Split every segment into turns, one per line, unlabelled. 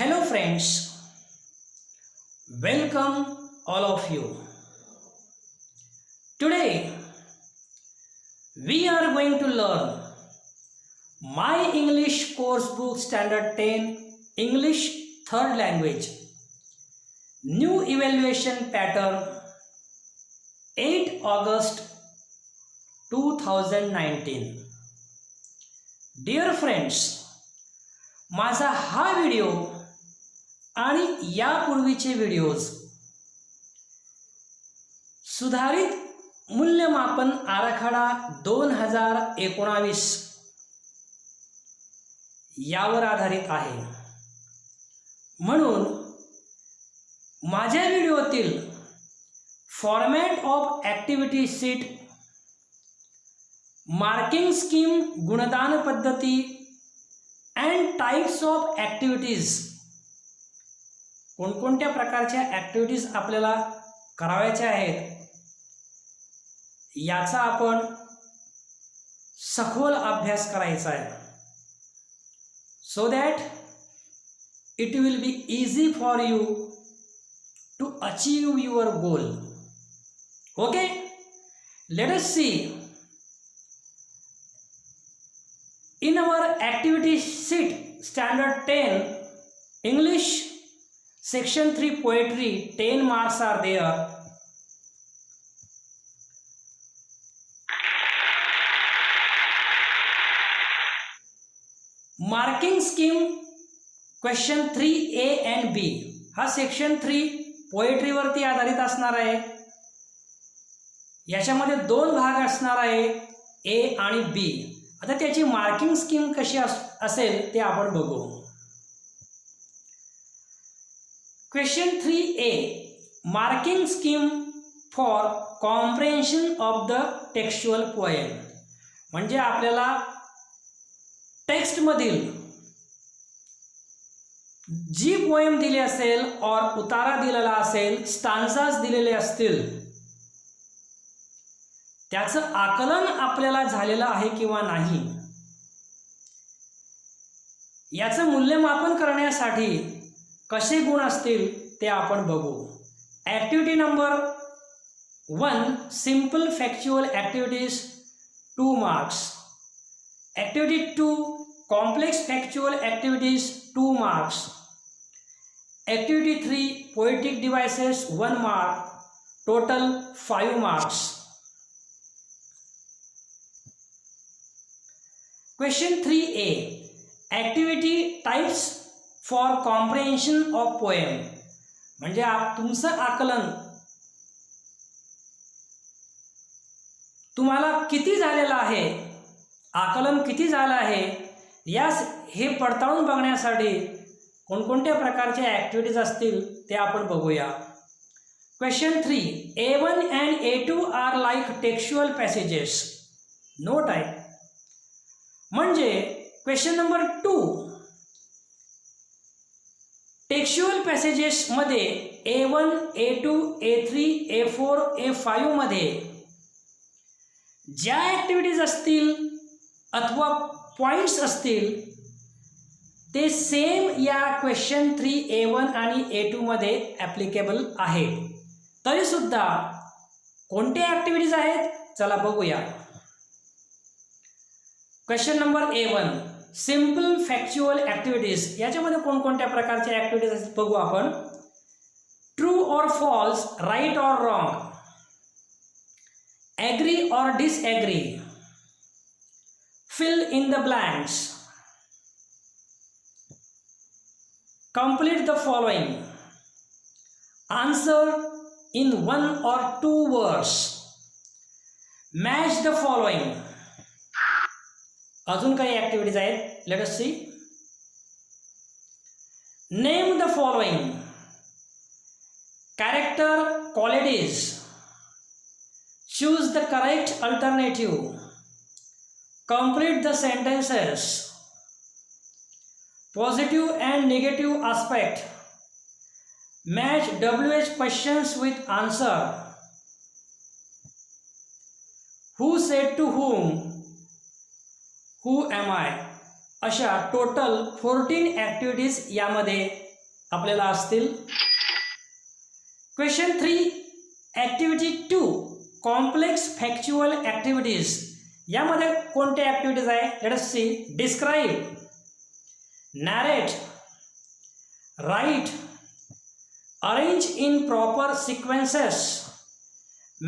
Hello friends, welcome all of you. Today we are going to learn My English Course Book Standard 10 English Third Language New Evaluation Pattern 8 August 2019. Dear friends, माझा हा video आणि यापूर्वीचे videos सुधारित मूल्यमापन आराखडा 2019 यावर आधारित आहे. म्हणून माझ्या व्हिडिओतील format of activity sheet, marking scheme, गुणदान पद्धती अँड टाइप्स ऑफ ॲक्टिव्हिटीज, कोणकोणत्या प्रकारच्या ॲक्टिव्हिटीज आपल्याला करावायच्या आहेत याचा आपण सखोल अभ्यास करायचा आहे. So that it will be easy for you to achieve your goal. Okay, let us see in our activity sheet standard 10 English section 3 poetry 10 marks are there. Marking scheme question 3A and B हा section 3 poetry वरती आधारित असणार आहे. याच्यामध्ये दोन भाग असणार आहे, A आणि B. आता त्याची मार्किंग स्कीम कशी असेल ते आपण बघू. Question 3A, marking scheme for comprehension of the textual poem. म्हणजे आपल्याला टेक्स्टमधील जी पोएम दिली असेल और उतारा दिलेला असेल, स्टान्झाज दिलेले असतील, त्याचं आकलन आपल्याला झालेलं आहे किंवा नाही याचं मूल्यमापन करण्यासाठी कसे गुण असतील ते आपण बघू. Activity number 1 simple factual activities 2 marks. Activity 2 complex factual activities 2 marks. Activity 3 poetic devices 1 mark, total 5 marks. Question 3A, activity types for comprehension of poem. म्हणजे तुमचं आकलन तुम्हाला किती झालेलं आहे, आकलन किती झालं आहे हे पडताळून बघण्यासाठी कोणकोणत्या प्रकारच्या ॲक्टिव्हिटीज असतील ते आपण बघूया. Question 3, A1 and A2 are like textual passages. No type. म्हणजे क्वेश्चन नंबर 2 टेक्स्चुअल पॅसेजेस मध्ये A1, A2, A3, A4, A5 मध्ये ज्या ॲक्टिव्हिटीज असतील अथवा पॉइंट्स असतील ते सेम या क्वेश्चन 3 A1 आणि A2 मध्ये ॲप्लिकेबल आहेत. तरीसुद्धा कोणत्या ॲक्टिव्हिटीज आहेत चला बघूया. Question number A1 simple factual activities, याच्यामध्ये कोणकोणत्या प्रकारच्या ॲक्टिव्हिटीज बघू आपण. ट्रू और फॉल्स, राईट और रॉंग, ॲग्री और disagree, fill in the blanks, complete the following, answer in 1 or 2 words, match the following. अजून काही ॲक्टिव्हिटीज आहेत, let us see. Name the following, character qualities, choose the correct alternative, complete the sentences, positive and negative aspect, match WH questions with answer, who said to whom, who am I, अशा total 14 activities यामध्ये आपल्याला असतील. Question 3 activity 2 complex factual activities. यामध्ये कोणत्या activities आहे? Let us see. Describe, narrate, write, arrange in proper sequences,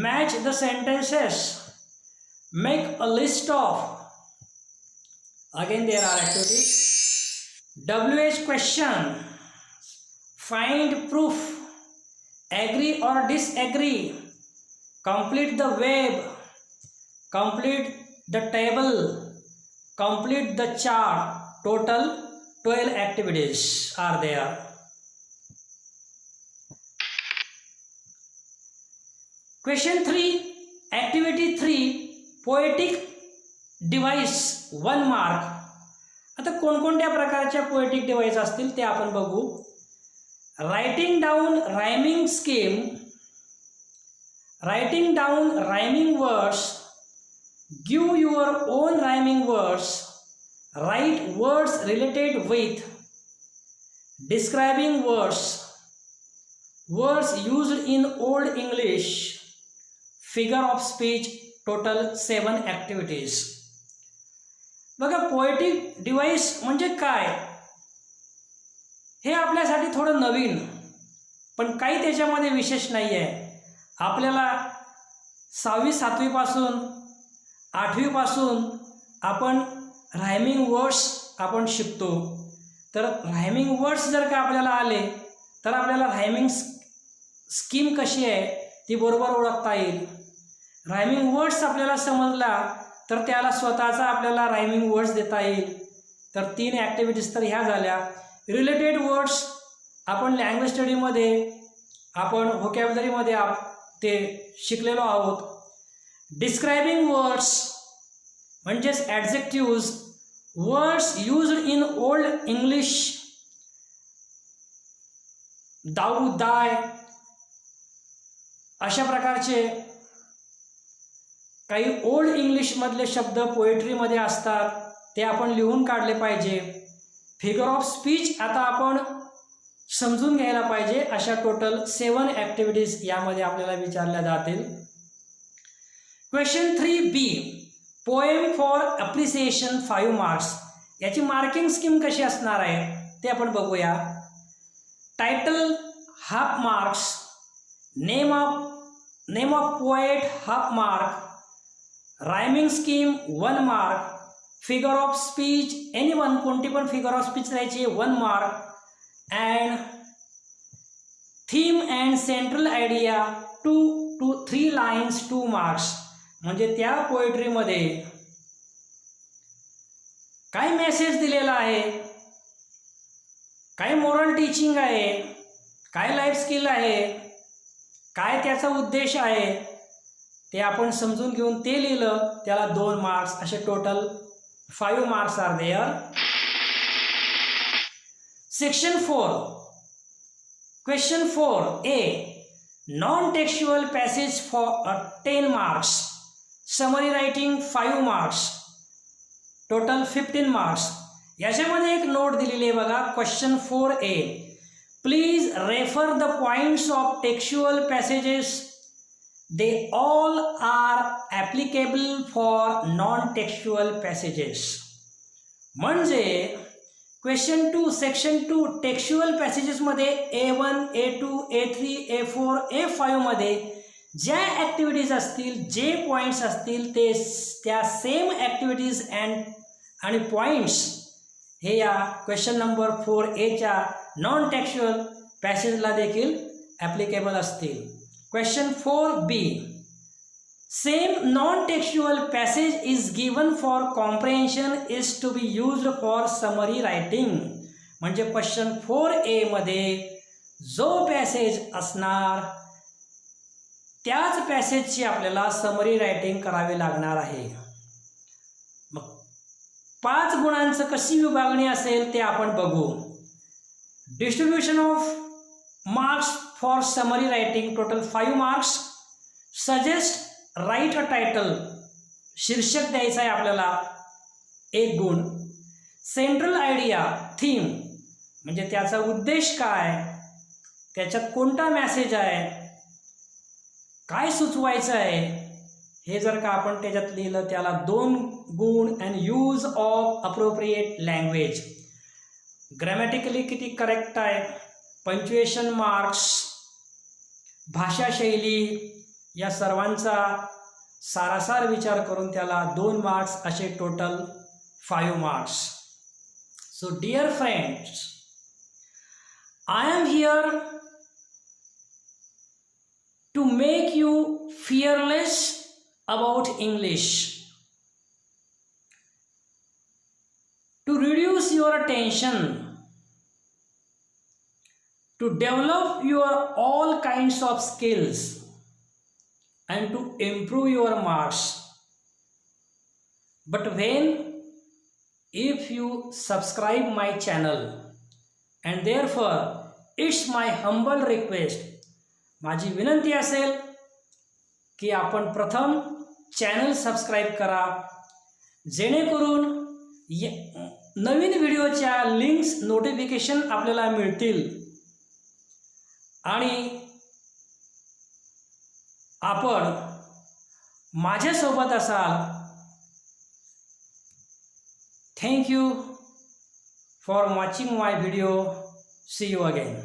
match the sentences, make a list of. Again there are activities. WH question, find proof, agree or disagree, complete the web, complete the table, complete the chart. Total 12 activities are there. Question 3 activity 3 poetic device 1 mark. आता कोणकोणत्या प्रकारच्या poetic device असतील ते आपण बघू. Writing down rhyming scheme, writing down rhyming words, give your own rhyming words, write words related with, describing words, words used in old English, figure of speech. Total 7 activities. बघा poetic device म्हणजे काय हे आपल्यासाठी थोडं नवीन, पण काही त्याच्यामध्ये विशेष नाही आहे. आपल्याला 6वी 7वी पासून 8वी पासून आपण रायमिंग वर्ड्स आपण शिकतो. तर रायमिंग वर्ड्स जर का आपल्याला आले तर आपल्याला रायमिंग स्कीम कशी आहे ती बरोबर ओळखता येईल. रायमिंग वर्ड्स आपल्याला समजला तर त्याला स्वतःचा आपल्याला रायमिंग वर्ड्स देता येईल. तर 3 ॲक्टिव्हिटीज तर ह्या झाल्या. रिलेटेड वर्ड्स आपण लँग्वेज स्टडीमध्ये आपण व्होकॅब्युलरीमध्ये ते शिकलेलो आहोत. डिस्क्रायबिंग वर्ड्स म्हणजेच adjectives, words used in old English, thou, thy अशा प्रकारचे काही ओल्ड इंग्लिशमधले शब्द पोएट्रीमध्ये असतात ते आपण लिहून काढले पाहिजे. फिगर ऑफ स्पीच आता आपण समजून घ्यायला पाहिजे. अशा टोटल 7 ॲक्टिव्हिटीज यामध्ये आपल्याला विचारल्या जातील. Question 3B poem for appreciation 5 marks. याची मार्किंग स्कीम कशी असणार आहे ते आपण बघूया. Title half marks, name of poet half mark, rhyming scheme 1 mark, figure of speech anyone कोणती पण फिगर ऑफ स्पीच राहायची 1 mark, and theme and central idea 2 to 3 lines 2 marks. म्हणजे त्या पोएट्रीमध्ये काय मेसेज दिलेला आहे, काय मोरल टीचिंग आहे, काय लाईफ स्किल आहे, काय त्याचा उद्देश आहे ते आपण समजून घेऊन ते लिहिलं त्याला 2 मार्क्स. असे total 5 marks are there. Section 4 question 4A non textual passage for 10 marks, summary writing 5 marks, total 15 marks. याच्यामध्ये एक नोट दिलेली आहे बघा. Question 4A please refer the points of textual passages. They all are applicable for non-textual passages. म्हणजे question 2 section 2 textual पॅसेजेसमध्ये A1, A2, A3, A4, A5 मध्ये ज्या activities असतील, जे पॉईंट्स असतील ते त्या सेम ॲक्टिव्हिटीज आणि पॉईंट्स हे या question number 4A non textual पॅसेजला देखील ॲप्लिकेबल असतील. Question 4B same non-textual passage is given for comprehension is to be used for summary writing. म्हणजे क्वेश्चन 4A मध्ये जो पॅसेज असणार त्याच पॅसेजची आपल्याला समरी रायटिंग करावी लागणार आहे. मग 5 गुणांचं कशी विभागणी असेल ते आपण बघू. Distribution of marks for summary writing total 5 marks. Suggest right a title, शीर्षक द्यायचं आहे आपल्याला 1 गुण. सेंट्रल आयडिया थीम म्हणजे त्याचा उद्देश काय, त्याच्यात कोणता मेसेज आहे, काय सुचवायचं आहे, हे जर का आपण त्याच्यात लिहिलं त्याला 2 गुण. And use of appropriate language, grammatically किती करेक्ट आहे, पंच्युएशन मार्क्स, भाषाशैली, या सर्वांचा सारासार विचार करून त्याला 2 मार्क्स, असे total 5 marks. So dear friends, I am here to make you fearless about English, to reduce your tension, to develop your all kinds of skills, and to improve your marks. But if you subscribe my channel, and therefore it's my humble request, माझी विनंती असेल की आपण प्रथम channel subscribe करा, जेणेकरून नवीन व्हिडिओच्या links notification आपल्याला मिळतील आणि आपण माझ्यासोबत असाल. Thank you for watching my video. See you again.